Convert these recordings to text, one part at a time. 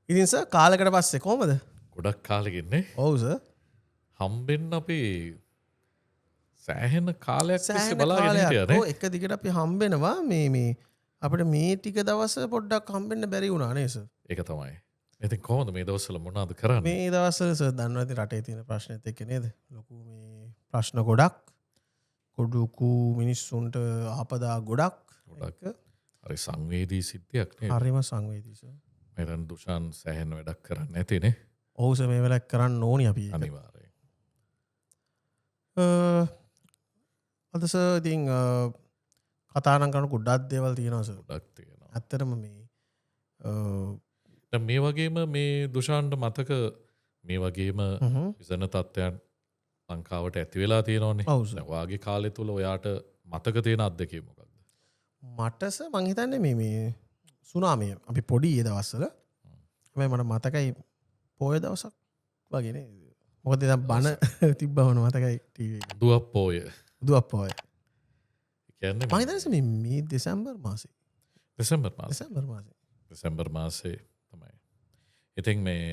ඉතින් සර් කාලෙකට පස්සේ කොහමද? ගොඩක් කාලෙකින්නේ ඔව් සර්. හම්බෙන්න අපි සෑහෙන කාලයක් තිස්සේ සෑහෙන බලාගෙන කාලයක් හිටියනේ. ඔව් එක දිගට අපි හම්බෙනවා මේ අපිට මේ ටික දවස් පොඩ්ඩක් හම්බෙන්න බැරි වුණා නේ සර්. ඒක තමයි. ඉතින් කොහොමද මේ දවස්වල මොනවද කරන්නේ? මේ දවස්වල සර් දන්නවා ඉතින් රටේ තියෙන ප්‍රශ්නෙත් එක්ක නේද? ලොකු මේ ප්‍රශ්න ගොඩක් කොඩුකු මිනිස්සුන්ට ආපදා ගොඩක් හරි සංවේදී සිද්ධියක් නේද? හරිම සංවේදී සර්. මෙතන දුෂාන් සෑහෙන වැඩක් කරන්න නැතිනේ. ඔව් සර් මේ වෙලාවට කරන්න ඕනි අපි ඒක. අනිවාර්යයෙන්. අද සර් ඉතින් කතා නම් කරන ගොඩක් දේවල් තියෙනවා සර්. ගොඩක් තියෙනවා. ඇත්තටම මේ දැන් මේ වගේම මේ දුෂාන්ට මතක මේ වගේම විසන තත්ත්වයන් ලංකාවට ඇති වෙලා තියෙනවනේ. ඔව් සර්. දැන් වාගේ කාලය තුල ඔයාට මතක තියෙන අත්දැකීම මොකක්ද? මට සර් මං හිතන්නේ මේ සුනාමිය අපි පොඩි ඒ දවස්වල හැබැයි මට මතකයි පොය දවසක් වගේ නේ. මොකද දැන් බණ තිබ්බවන මතකයි ටීවී එකේ. දුවක් පෝය. දුවක් පොය. කියන්නේ මං හිතන්නේ සර් මේ දෙසැම්බර් මාසේ. දෙසැම්බර් මාසේ. දෙසැම්බර් මාසේ. දෙසැම්බර් මාසේ තමයි. ඉතින් මේ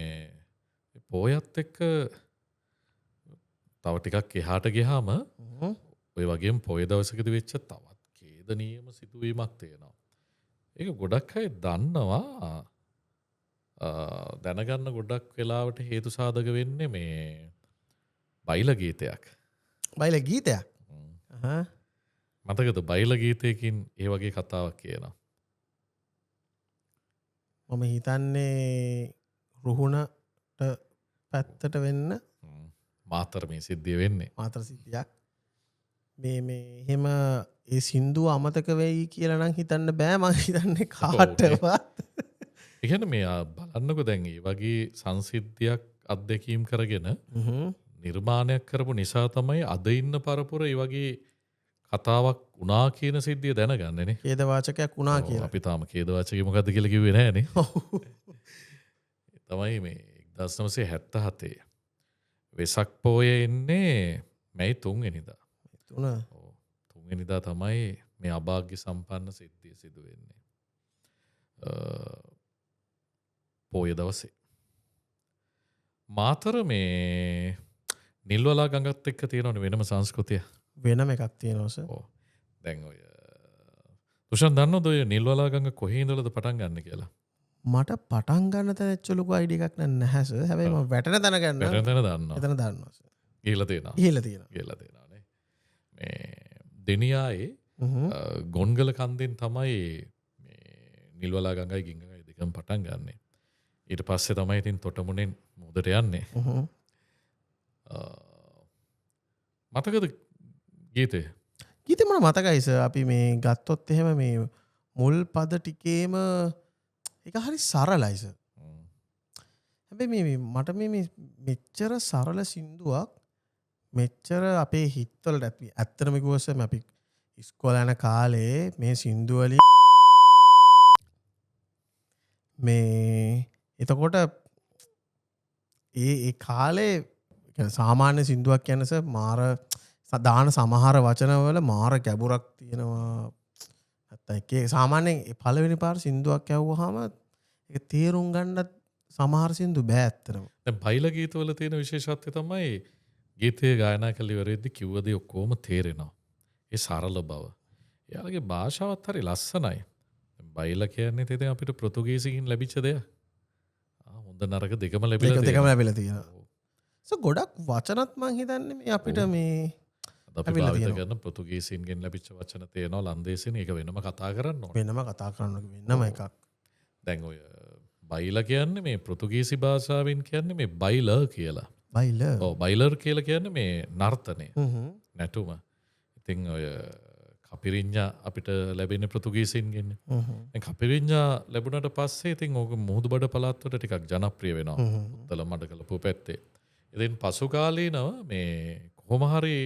පෝයත් එක්ක තව ටිකක් එහාට ගියාම ඔය වගේම පොය දවසකදී වෙච්ච තවත් ඛේදනීයම සිදුවීමක් තියෙනවා. ඒක ගොඩක් අය දන්නවා. දැනගන්න ගොඩක් වෙලාවට හේතු සාධක වෙන්නේ මේ බයිල ගීතයක්. බයිල ගීතයක්. මතකද බයිල ගීතයකින් ඒ වගේ කතාවක් කියනවා. මම හිතන්නේ රුහුණට පැත්තට වෙන්න මාතර මේ සිද්ධිය වෙන්නේ. මාතර සිද්ධියක්. මේ එහෙම ඒ සින්දුව අමතක වෙයි කියලා නම් හිතන්න බෑ මං හිතන්නේ කාටවත්. ඒ කියන්නේ මේ බලන්නකෝ දැන් මේ වගේ සංසිද්ධියක් අත්දැකීම් කරගෙන නිර්මාණයක් කරපු නිසා තමයි අද ඉන්න පරපුර මේ වගේ කතාවක් වුණා කියන සිද්ධිය දැනගන්නනේ. ඛේදවාචකයක් වුණා කියලා. අපි තාම ඛේදවාචකය මොකද්ද කියලා කිව්වේ නෑනේ. තමයි මේ 1977 වෙසක් පෝය එන්නේ මැයි 3 වෙනිදා. 3 වෙනිදා තමයි මේ අභාග්‍ය සම්පන්න සිද්ධිය සිදු වෙන්නේ. පෝය දවසේ. මාතර මේ නිල්වලා ගඟත් එක්ක තියෙනවනේ වෙනම සංස්කෘතිය. වෙනම එකක් තියෙනවා සර්. ඔව්. දැන් ඔය තුෂාන් දන්නවද ඔය නිල්වලා ගඟ කොහේ ඉඳලාද පටන් ගන්න කියලා? මට පටන් ගන්න තැන එච්ච ලොකු අයිඩියා එකක් නැහැ සර්. හැබැයි මම වැටෙන තැන ගන්න. වැටෙන තැන දන්නවා. එතන දන්නවා සර්. ගිහලා තියෙනවා. ගිහලා තියෙනවා. ගිහලා තියෙනවානේ. මේ දෙනියායේ ගොන්ගල කන්දෙන් තමයි මේ නිල්වලා ගඟයි ගිංගඟයි දෙකම පටන් ගන්නෙ. ඊට පස්සේ තමයි ඉතින් තොටමුණෙන් මුහුදට යන්නේ. මතකද ගීතය? ගීතේ මට මතකයි සර්. අපි මේ ගත්තොත් එහෙම මේ මුල් පද ටිකේම ඒක හරි සරලයි සර්. හැබැයි මේ මට මේ මෙච්චර සරල සින්දුවක් මෙච්චර අපේ හිතවලට අපි ඇත්තටම කිව්වොත් අපි ඉස්කෝලේ යන කාලේ මේ සින්දු වලින් මේ එතකොට ඒ කාලේ සාමාන්‍ය සින්දුවක් කියන්නේ සර් මාර දාන සමහර වචනවල මාර ගැඹුරක් තියෙනවා. නැත්තම් ඒකේ සාමාන්‍යයෙන් පළවෙනි පාර සින්දුවක් ඇහුවාම ඒක තේරුම් ගන්නත් සමහර සින්දු බෑ ඇත්තටම. දැන් බයිලා ගීතවල තියෙන විශේෂත්වය තමයි ගීතය ගායනා කළ ඉවරෙද්දී කිව්ව දේ ඔක්කොම තේරෙනවා. ඒ සරල බව. එයාලගේ භාෂාවත් හරි ලස්සනයි. බයිලා කියන්නේ ඉතින් අපිට පෘතුගීසිකින් ලැබිච්ච දෙයක්. හොඳ නරක දෙකම ලැබිලා තියෙනවා. දෙකම ලැබිලා තියෙනවා. ගොඩක් වචනත් මං හිතන්නේ මේ අපිට මේ අපි භාවිත කරන පෘතුගීසින්ගෙන් ලැබිච්ච වචන තියෙනවා ලන්දේසින් ඒක වෙනම කතා කරන්න ඕනේ. වෙනම කතා කරන්න වෙනම එකක්. දැන් ඔය බයිලා කියන්නේ මේ පෘතුගීසි භාෂාවෙන් කියන්නේ මේ බයිලර් කියලා. බයිලර්. ඔව් බයිලර් කියලා කියන්නේ මේ නර්තනය. නැටුම. ඉතින් ඔය කපිරිඤ්ඤා අපිට ලැබෙන්නේ පෘතුගීසින්ගෙන්. දැන් කපිරිඤ්ඤා ලැබුණාට පස්සේ ඉතින් ඕක මුහුදුබඩ පළාත්වල ටිකක් ජනප්‍රිය වෙනවා. උත්තල මඩකල පුපැත්තේ. ඉතින් පසු කාලීනව මේ කොහොම හරි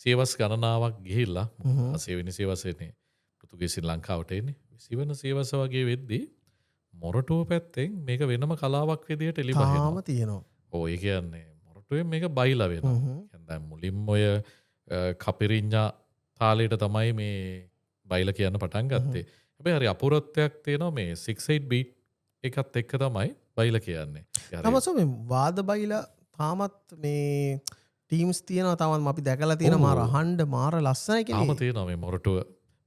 සියවස් ගණනාවක් ගිහිල්ලා 80 වෙනි සියවසේනේ පෘතුගීසින් ලංකාවට එන්නේ. 20 වෙනි සියවස වගේ වෙද්දී මොරටුව පැත්තෙන් මේක වෙනම කලාවක් විදිහට එළිබහිනවා. තාම තියෙනවා. ඔව් ඒ කියන්නේ මොරටුවෙන් මේක බයිලා වෙනවා. කියන්නේ දැන් මුලින්ම ඔය කපිරිඤ්ඤා තාලයට තමයි මේ බයිලා කියන්න පටන් ගත්තේ. හැබැයි හරි අපූර්වත්වයක් තියෙනවා මේ 6/8 beat එකත් එක්ක තමයි බයිල කියන්නේ. තමස මේ වාද බයිලා තාමත් මේ ටීම්ස් තියන තමන් අපි දැකලා තියෙන මාර හන්ඩ මාර ලස්සනයි තාම තියෙනවා මේ මොරටුව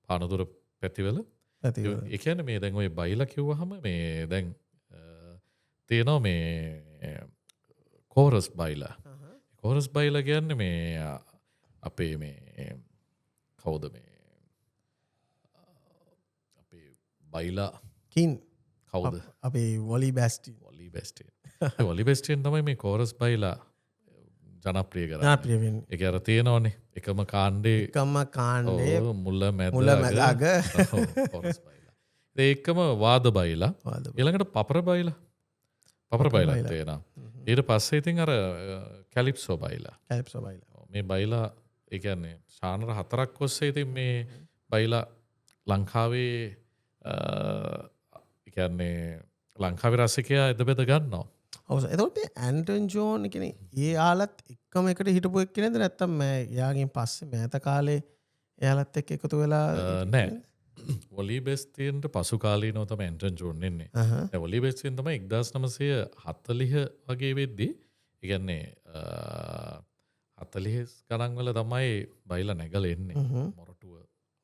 පානදුර පැතිවල ඇති එකන මේ දැන් ඔය බයිලා කිව්වහම මේ දැන් තියෙනවා මේ කෝරස් බයිලා කෝරස් බයිලා කියන්න මේ අපේ මේ කවුද මේ අපේ බයිලා කින් කවුද අපේ වොලි බැස්ටි වොලි බෙස්ටේන් වොලි බෙස්ටේන් තමයි මේ කෝරස් බයිලා ජනප්‍රිය කරන්න ප්‍රියවෙන් එක අර තියෙනවනේ එකම කාණ්ඩේ එකම කාණ්ඩේ මුල්ල මැද මුල මැදාග කෝරස් බයිලා ඒකම වාද බයිලා ඊළඟට පපර බයිලා තියෙනවා ඊට පස්සේ ඉතින් අර කැලිප්සෝ බයිලා මේ බයිලා ඒ කියන්නේ ශානර 4ක් ඔස්සේ ඉතින් මේ බයිලා ලංකාවේ ඒ කියන්නේ ලංකාවේ රසිකයා එද බෙද ගන්නවා. ඔව් එතකොට ඇන්ටන් ජෝන් කියන්නේ ඒ ආලත් එක්කම එකට හිටපු එක්කෙනෙක්ද නැත්නම් එයාගෙන් පස්සේ මෑත කාලේ එයාලත් එක්ක එකතු වෙලා නෑ. වොලි බෙස්ටියන්ට පසු කාලීනව තමයි ඇන්ටන් ජෝන් එන්නේ. වොලි බෙස්ටියන් තමයි 1940 වගේ වෙද්දී ඒ කියන්නේ 40 ගණන් වල තමයි බයිලා නැගලා එන්නේ.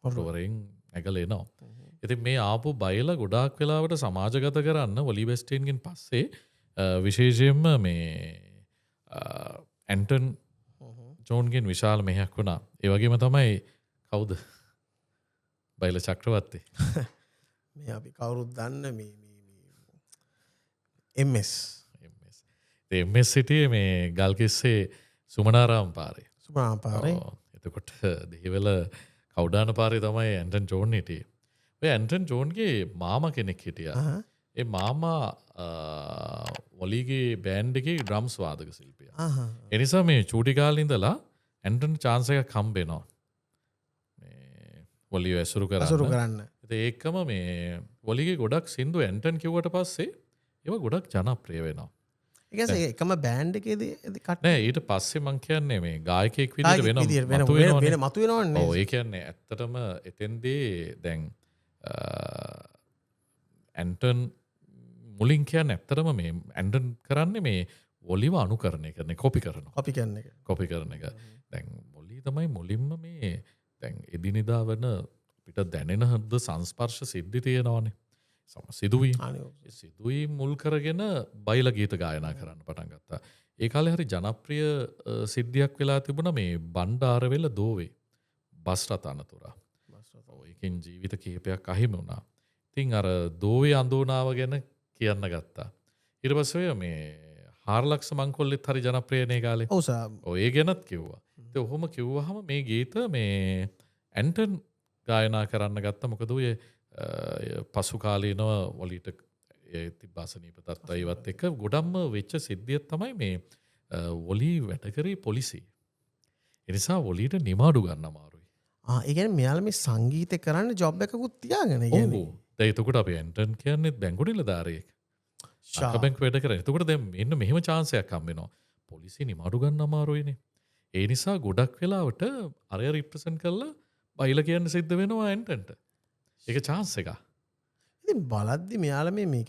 මොරටුවරෙන් නැගලා එනවා. ඉතින් මේ ආපු බයිලා ගොඩාක් වෙලාවට සමාජගත කරන්න වොලි බෙස්ටියන්ගෙන් පස්සේ විශේෂයෙන්ම මේ ඇන්ටන් ජෝන්ගෙන් විශාල මෙහෙයක් වුණා. ඒ වගේම තමයි කවුද? බයිල චක්‍රවර්ති. මේ අපි කවුරුත් දන්න මේ MS සිටියේ මේ ගල්කිස්සේ සුමනාරාම් පාරේ. එතකොට දෙහිවල කවුඩාන පාරේ තමයි ඇන්ටන් ජෝන් හිටියේ. ඔය ඇන්ටන් ජෝන්ගේ මාම කෙනෙක් හිටියා. ඒ මාමා වොලිගේ බෑන්ඩ් එකේ ඩ්‍රම්ස් වාදක ශිල්පියා. එනිසා මේ චූටි කාලේ ඉඳලා ඇන්ටන් chance එකක් හම්බෙනවා. මේ වොලිය ඇසුරු කරන්න. ඒකම මේ වොලිගේ ගොඩක් සින්දු ඇන්ටන් කිව්වට පස්සේ ඒවා ගොඩක් ජනප්‍රිය වෙනවා. එකම බෑන්ඩ් එකේදී නෑ ඊට පස්සේ මං කියන්නේ මේ ගායකයෙක් විදිහට වෙන මතුවෙනවනේ. ඔව් ඒ කියන්නේ ඇත්තටම එතෙන්දී දැන් ඇන්ටන් මුලින් කියන්නේ ඇත්තටම මේ ඇන්ටන් කරන්නේ මේ වොලිව අනුකරණය කරන කොපි කරන එක. දැන් වොලි තමයි මුලින්ම මේ දැන් එදිනෙදා වෙන පිට දැනෙන හද සංස්පර්ශ සිද්ධි තියෙනවානේ. සිදුවී මුල් කරගෙන බයිලා ගීත ගායනා කරන්න පටන් ගත්තා. ඒ කාලේ හරි ජනප්‍රිය සිද්ධියක් වෙලා තිබුණා මේ බණ්ඩාරවෙල දෝවේ බස් රථ අනතුරා. ඒකෙන් ජීවිත කිහිපයක් අහිමි වුණා. ඉතින් අර දෝවේ අඳෝනාව ගැන කියන්න ගත්තා. ඊට පස්සේ මේ හාරලක්ෂ මංකොල්ලෙත් හරි ජනප්‍රියනේ කාලේ. ඔව් ඒ ගැනත් කිව්වා. ඉතින් ඔහොම කිව්වහම මේ ගීත මේ ඇන්ටන් ගායනා කරන්න ගත්තා. මොකද ඔය පසු කාලීනව වොලිට තිබ්බාසනීප තත්ත්වයවත් එක්ක ගොඩක්ම වෙච්ච සිද්ධියක් තමයි මේ වොලි වැඩ කරේ පොලිසිය. ඒ නිසා වොලිට නිමාඩු ගන්න අමාරුයි. ඒ කියන්නේ මෙයාලා මේ සංගීතය කරන්න ජොබ් එකකුත් තියාගෙන කියන්නේ. දැන් එතකොට අපි ඇන්ටන් කියන්නේ බැංකු නිලධාරියෙක්. බැංකු වැඩ කරන්නේ. එතකොට දැන් මෙන්න මෙහෙම chance එකක් හම්බ වෙනවා. පොලිසිය නිමාඩු ගන්න අමාරුයිනේ. ඒ නිසා ගොඩක් වෙලාවට අරය රිප්‍රසන්ට් කරලා බයිලා කියන්න සිද්ධ වෙනවා ඇන්ටන්ට. ඒක chance එකක්. ඉතින් බලද්දි මෙයාලා මේක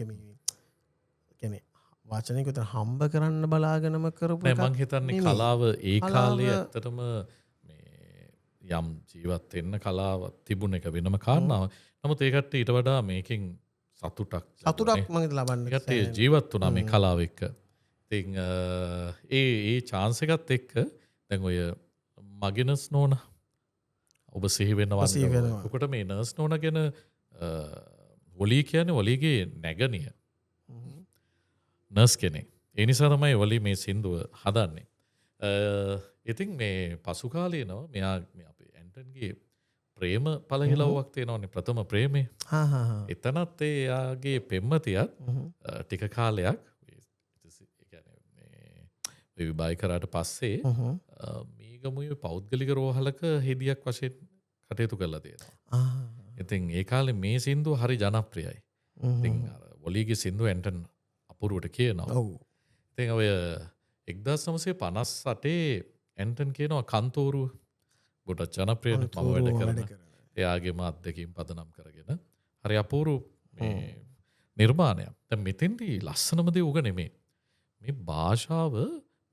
කියන්නේ වචනයක උතන හම්බ කරන්න බලාගෙනම කරපු එකක්. මම හිතන්නේ කලාව ඒ කාලේ ඇත්තටම යම් ජීවත් වෙන්න කලාව තිබුණ එක වෙනම කාරණාව. නමුත් ඒකට ඊට වඩා මේකෙන් සතුටක් මම ලබන්න ඒකට ජීවත් වුණා මේ කලාව එක්ක. ඉතින් ඒ chance එකත් එක්ක දැන් ඔය මගෙනස් නෝනා ඔබ සිහි වෙනවා. ඔකට මේ නර්ස් නෝනා ගැන වොලි කියන්නේ වොලිගේ නැගණිය. නර්ස් කෙනෙක්. ඒ නිසා තමයි වොලි මේ සින්දුව හදන්නේ. ඉතින් මේ පසු කාලේනවා මෙයා අපේ ඇන්ටන්ගේ ප්‍රේම පළහිලව්වක් තියෙනවානේ ප්‍රථම ප්‍රේමේ. එතනත් එයාගේ පෙම්වතියත් ටික කාලයක් ඒ විවාහ කරාට පස්සේ මේගමුවේ පෞද්ගලික රෝහලක හෙදියක් වශයෙන් කටයුතු කරලා තියෙනවා. ඉතින් ඒ කාලේ මේ සින්දුව හරි ජනප්‍රියයි. ඉතින් අර වොලිගේ සින්දුව ඇන්ටන් අපූර්වට කියනවා. ඉතින් ඔය 1958 ඇන්ටන් කියනවා කන්තෝරුව ගොඩක් ජනප්‍රිය මම වැඩ කරන. එයාගේ මාත් දෙකින් පදනම් කරගෙන හරි අපූර්ව මේ නිර්මාණයක්. දැන් මෙතෙන්දී ලස්සනම දේ උග නෙමේ. මේ භාෂාව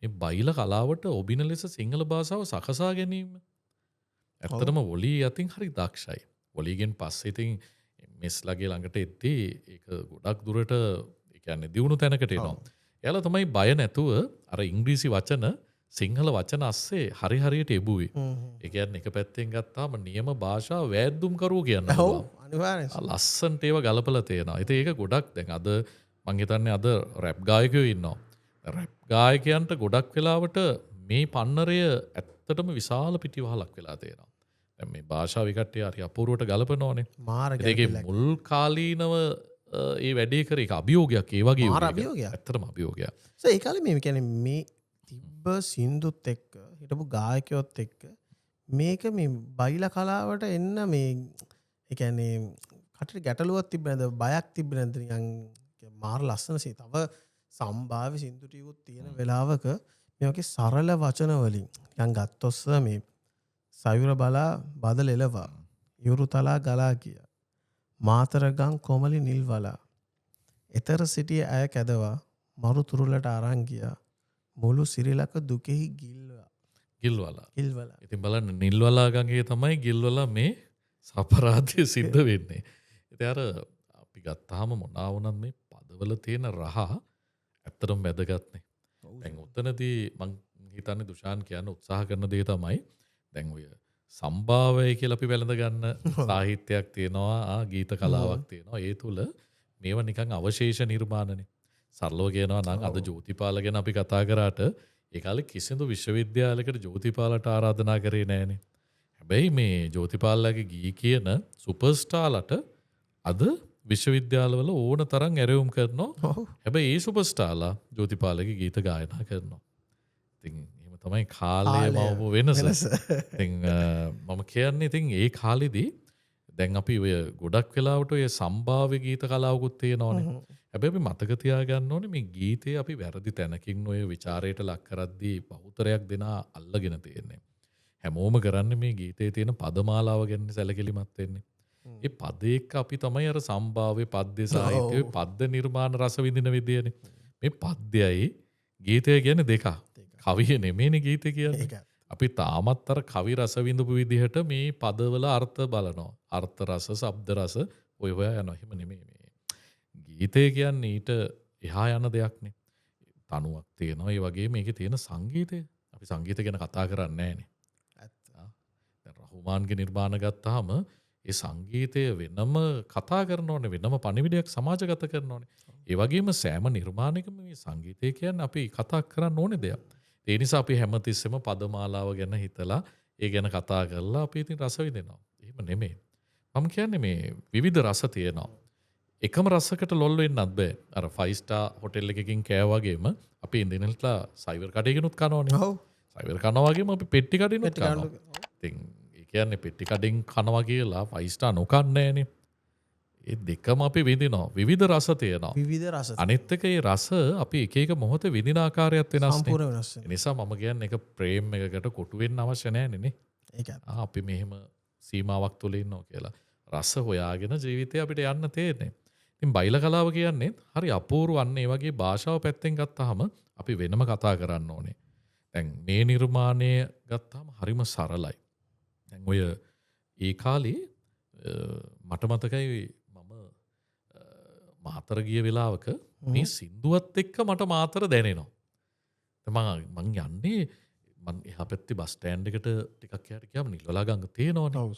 මේ බයිලා කලාවට ඔබින ලෙස සිංහල භාෂාව සකසා ගැනීම. ඇත්තටම වොලී අතින් හරි දක්ෂයි. වොලීගෙන් පස්සේ ඉතින් මෙස්ලාගේ ළඟට එද්දී ඒක ගොඩක් දුරට ඒ කියන්නේ දියුණු තැනකට එනවා. එයාලා තමයි බය නැතුව අර ඉංග්‍රීසි වචන සිංහල වචන අස්සේ හරි හරියට එබුවේ. ඒ කියන්නේ එක පැත්තෙන් ගත්තාම නියම භාෂාව වෑද්දුම් කරුවෝ කියන්න පුළුවන්. අනිවාර්යෙන්. ලස්සන්ට ඒව ගලපලා තියෙනවා. ඉතින් ඒක ගොඩක් දැන් අද මං හිතන්නේ අද රැප් ගායකයෝ ඉන්නවා. රැප් ගායකයන්ට ගොඩක් වෙලාවට මේ පන්නරය ඇත්තටම විශාල පිටිවහලක් වෙලා තියෙනවා. දැන් මේ භාෂාව විකට්ටිය හරි අපූර්වට ගලපනෝනේ. මාර ඒකේ මුල් කාලීනව ඒ වැඩේ කර එක අභියෝගයක් ඒ වගේ මාර අභියෝගයක්. ඇත්තටම අභියෝගයක්. ඒ කාලේ මේ කියන්නේ මේ තිබ්බ සින්දුත් එක්ක හිටපු ගායකයොත් එක්ක මේක මේ බයිලා කලාවට එන්න මේ ඒ කියන්නේ කටට ගැටලුවක් තිබ්බ නැද්ද බයක් තිබ්බ නැද්ද නිකන් මාර ලස්සන තව සම්භාව්‍ය සින්දු ටිකුත් තියෙන වෙලාවක මේ වගේ සරල වචන වලින් නිකන් ගත්තොස්ස මේ සයුර බලා බදල එලවා යුරු තලා ගලා ගිය මාතරගම් කොමලි නිල්වලා එතර සිටිය ඇය කැදවා මරු තුරුලට අරන් ගියා මුළු සිරිලක දුකෙහි ගිල්වලා. ඉතින් බලන්න නිල්වලා ගඟේ තමයි ගිල්වලා මේ සපරාධය සිද්ධ වෙන්නේ. ඉතින් අර අපි ගත්තාම මොනවා වුණත් මේ පදවල තියෙන රහ ඇත්තටම වැදගත්නේ. දැන් උතනදී මං හිතන්නේ දුෂාන් කියන්න උත්සාහ කරන දේ තමයි දැන් ඔය සම්භාවය කියලා අපි වැළඳ ගන්න සාහිත්‍යයක් තියෙනවා, ගීත කලාවක් තියෙනවා. ඒ තුල මේවා නිකන් අවශේෂ නිර්මාණනේ. සරලව කියනවා නම් අද ජෝතිපාල ගැන අපි කතා කරාට ඒ කාලේ කිසිදු විශ්වවිද්‍යාලයකට ජෝතිපාලට ආරාධනා කරේ නෑනේ. හැබැයි මේ ජෝතිපාලගේ ගී කියන සුපර්ස්ටාර්ලට අද විශ්වවිද්‍යාලවල ඕන තරම් ඇරයුම් කරනවා. හැබැයි ඒ සුපර්ස්ටාර්ලා ජෝතිපාලගේ ගීත ගායනා කරනවා. ඉතින් එහෙම තමයි කාලය මවපු වෙනස. ඉතින් මම කියන්නේ ඉතින් ඒ කාලෙදී දැන් අපි ඔය ගොඩක් වෙලාවට ඔය සම්භාව්‍ය ගීත කලාවකුත් තියෙනවානේ. හැබැයි අපි මතක තියාගන්න ඕනේ මේ ගීතේ අපි වැරදි තැනකින් ඔය ਵਿਚාරයට ලක් කරද්දී බහුතරයක් දෙනා අල්ලගෙන තියෙන්නේ. හැමෝම කරන්නේ මේ ගීතේ තියෙන පදමාලාව ගැන සැලකිලිමත් වෙන්නේ. ඒ පද එක්ක අපි තමයි අර සම්භාව්‍ය පද්‍ය සාහිත්‍යයේ පද්‍ය නිර්මාණ රස විඳින විදියනේ. මේ පද්‍යයි ගීතය කියන්නේ දෙකක්. කවිය නෙමෙයිනේ ගීතය කියන්නේ. අපි තාමත් අර කවි රස විඳපු විදිහට මේ පදවල අර්ථ බලනවා. අර්ථ රස, ශබ්ද රස ඔය හොයා යනවා. එහෙම නෙමෙයි මේ. ගීතය කියන්නේ ඊට එහා යන දෙයක්නේ. තනුවක් තියෙනවා. ඒ වගේ මේකේ තියෙන සංගීතය. අපි සංගීත ගැන කතා කරන්නේ නැහනේ. දැන් රහුමාන්ගේ නිර්මාණ ගත්තාම ඒ සංගීතය වෙනම කතා කරන්න ඕනේ, වෙනම පණිවිඩයක් සමාජගත කරන්න ඕනේ. ඒ වගේම සෑම නිර්මාණයකම මේ සංගීතය කියන්නේ අපි කතා කරන්න ඕනේ දෙයක්. ඒ නිසා අපි හැමතිස්සෙම පදමාලාව ගැන හිතලා ඒ ගැන කතා කරලා අපි ඉතින් රස විඳිනවා. එහෙම නෙමෙයි. මම කියන්නේ මේ විවිධ රස තියෙනවා. එකම රසකට ලොල් වෙන්නත් බෑ. අර 5 star හොටෙල් එකකින් කෑවා වගේම අපි ඉන්දියන්ලා සයිවර් කඩේකිනුත් කනවනේ. ඔව්. සයිවර් කනවා වගේම අපි පෙට්ටි කඩේනුත් කනවා. ඉතින් ඒ කියන්නේ පෙට්ටි කඩෙන් කනවා කියලා 5 star නොකන්නේ නෑනේ. ඒ දෙකම අපි විඳිනවා. විවිධ රස තියෙනවා. විවිධ රස. අනිත් එක ඒ රස අපි එක එක මොහොතේ විඳින ආකාරයත් වෙනස් නේ. සම්පූර්ණ වෙනස්. ඒ නිසා මම කියන්නේ ඒක ප්‍රේම් එකකට කොටු වෙන්න අවශ්‍ය නෑනේ නේ. ඒකත්. අපි මෙහෙම සීමාවක් තුල ඉන්නවා කියලා. රස හොයාගෙන ජීවිතේ අපිට යන්න තියෙන්නේ. ඉතින් බයිලා කලාව කියන්නේ හරි අපූර්ව අන්න ඒ වගේ භාෂාව පැත්තෙන් ගත්තාම අපි වෙනම කතා කරන්න ඕනේ. දැන් මේ නිර්මාණය ගත්තාම හරිම සරලයි. දැන් ඔය ඒ කාලේ මට මතකයි මම මාතර ගිය වෙලාවක මේ සින්දුවත් එක්ක මට මාතර දැනෙනවා. මං යන්නේ මං එහා පැත්තේ බස් ස්ටෑන්ඩ් එකට ටිකක් යට ගියාම නිල්වලා ගඟ තියෙනවනේ.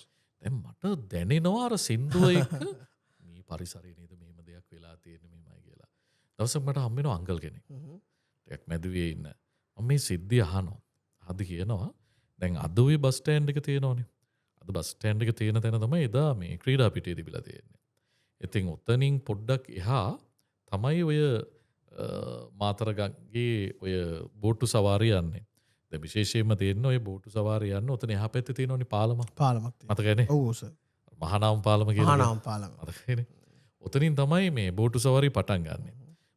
දැන් මට දැනෙනවා අර සින්දුව එක්ක මේ පරිසරයේ නේද මෙහෙම දෙයක් වෙලා තියෙන්නේ මෙහෙමයි කියලා. දවසක් මට හම්බ වෙනවා අංකල් කෙනෙක්. ටිකක් මැදුවේ ඉන්න. මම මේ සිද්ධිය අහනවා. අද කියනවා දැන් අද ওই බස් ස්ටෑන්ඩ් එක තියෙනවනේ. අද බස් ස්ටෑන්ඩ් එක තියෙන තැන තමයි එදා මේ ක්‍රීඩා පිටියේ තිබිලා තියෙන්නේ. ඉතින් ඔතනින් පොඩ්ඩක් එහා තමයි ඔය මාතර ගඟේ ඔය බෝට්ටු සවාරිය යන්නේ. දැන් විශේෂයෙන්ම තියෙන ඔය බෝට්ටු සවාරිය යන්න ඔතන එහා පැත්තේ තියෙනවනේ පාලමක්. මතකයිනේ? ඔව් සර්. මහානාම පාලම කියලා. මහානාම පාලම. මතකයිනේ? ඔතනින් තමයි මේ බෝට්ටු සවාරිය පටන් ගන්නෙ.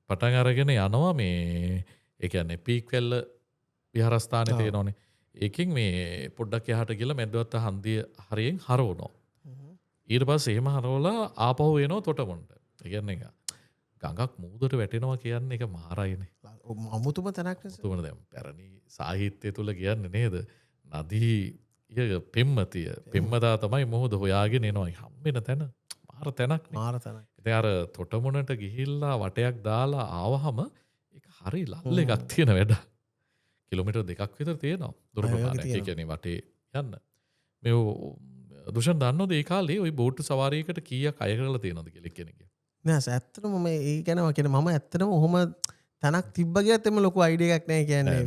පටන් අරගෙන යනවා මේ ඒ කියන්නේ පීක්වැල්ල විහාරස්ථානේ තියෙනවනේ. ඒකෙන් මේ පොඩ්ඩක් එහාට ගිහලා මැදවත්ත හන්දිය හරියෙන් හරවනවා. ඊට පස්සේ එහෙම හරවලා ආපහු එනවා තොටමුණට. ඒ කියන්නේ ගඟක් මූදට වැටෙනවා කියන්නේ එක මාරයිනේ. අමුතුම තැනක් නේ. තුමන දැන් පැරණි සාහිත්‍යය තුල කියන්නේ නේද? නදී පෙම්මතිය. පෙම්මතා තමයි මොහොත හොයාගෙන එනවා. හම්බෙන තැන මාර තැනක් නේ. මාර තැනක්. ඉතින් අර තොටමුණට ගිහිල්ලා වටයක් දාලා ආවහම ඒක හරි ලල්ල එකක් තියෙන වැඩ. කිලෝමීටර් 2ක් විතර තියෙනවා. දුර ප්‍රමාණයක්. ඒ කියන්නේ වටේ යන්න. මේ දුෂන් දන්නවද ඒ කාලේ ওই බෝට්ටු සවාරියකට කීයක් අය කරලා තියෙනවද කියලා කෙනෙක්ගේ? නෑ ඇත්තටම මම ඒ ගැන මම ඇත්තටම ඔහොම තැනක් තිබ්බ ගියත් එම ලොකු අයිඩියා එකක් නෑ කියන්නේ.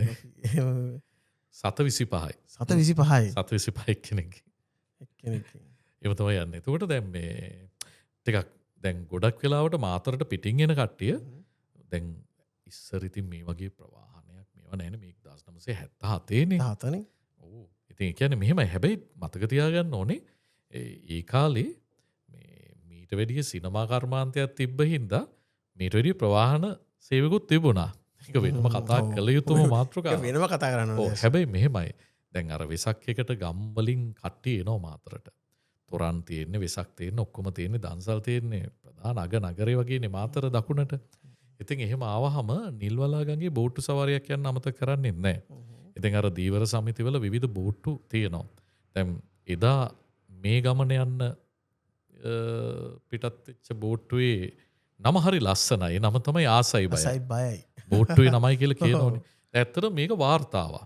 725යි. 725යි. 725 කෙනෙක්ගේ. එක්කෙනෙක්. ඒව තමයි යන්නේ. එතකොට දැන් මේ ටිකක් දැන් ගොඩක් වෙලාවට මාතරට පිටින් එන කට්ටිය දැන් ඉස්සර ඉතින් මේ වගේ ප්‍රවාහනයක් මේවා නැහැ නේ. මේක 1977 නේ. 17 නේ. ඔව්. ඉතින් ඒ කියන්නේ මෙහෙමයි. හැබැයි මතක තියාගන්න ඕනේ ඒ කාලේ මීට වැඩිය සිනමා කර්මාන්තයක් තිබ්බ හින්දා මීට වැඩිය ප්‍රවාහන සේවකුත් තිබුණා. ඒක වෙනම කතා කළ යුතුම මාතෘකාවක්. වෙනම කතා කරන්න ඕනේ. හැබැයි මෙහෙමයි. දැන් අර වෙසක් එකට ගම් වලින් කට්ටිය එනවා මාතරට. තොරන් තියෙන්නේ, වෙසක් තියෙන්නේ, ඔක්කොම තියෙන්නේ, දන්සල් තියෙන්නේ, ප්‍රධාන අග නගරේ වගේනේ මාතර දකුණට. ඉතින් එහෙම ආවහම නිල්වලා ගඟේ බෝට්ටු සවාරියක් යන්න අමතක කරන්නේ නැහැ. ඉතින් අර දීවර සමිතිවල විවිධ බෝට්ටු තියෙනවා. දැන් එදා මේ ගමන යන්න පිටත් වෙච්ච බෝට්ටුවේ නම හරි ලස්සනයි. නම තමයි ආසයි බයයි. ආසයි බයයි. බෝට්ටුවේ නමයි කියලා කියනෝනේ. ඇත්තට මේක වාර්තාවක්.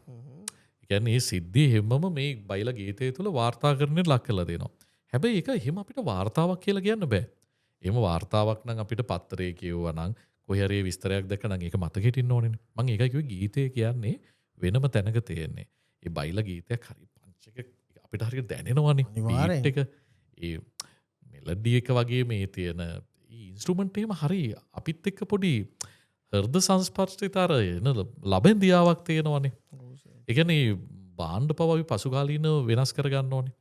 ඒ කියන්නේ මේ සිද්ධිය හැමම මේ බයිලා ගීතය තුල වාර්තාකරණයට ලක් කරලා දෙනවා. හැබැයි ඒක එහෙම අපිට වාර්තාවක් කියලා කියන්න බෑ. එහෙම වාර්තාවක් නම් අපිට පත්තරේ කියවුවා නම් කොහේ හරි විස්තරයක් දැක්ක නම් ඒක මතක හිටින්න ඕනේ. මම ඒකයි කිව්වේ ගීතය කියන්නේ වෙනම තැනක තියෙන්නේ. ඒ බයිලා ගීතයක් හරි පංච් එක අපිට හරියට දැනෙනවනේ. බීට් එක ඒ මෙලඩි එක වගේ මේ තියෙන ඉන්ස්ට්‍රුමන්ට් එහෙම හරි අපිත් එක්ක පොඩි හෘද සංස්පර්ශිතතර එන ලබෙන්දියාවක් තියෙනවනේ. ඒ කියන්නේ බාණ්ඩ පව අපි පසුකාලීනව වෙනස් කරගන්න ඕනේ.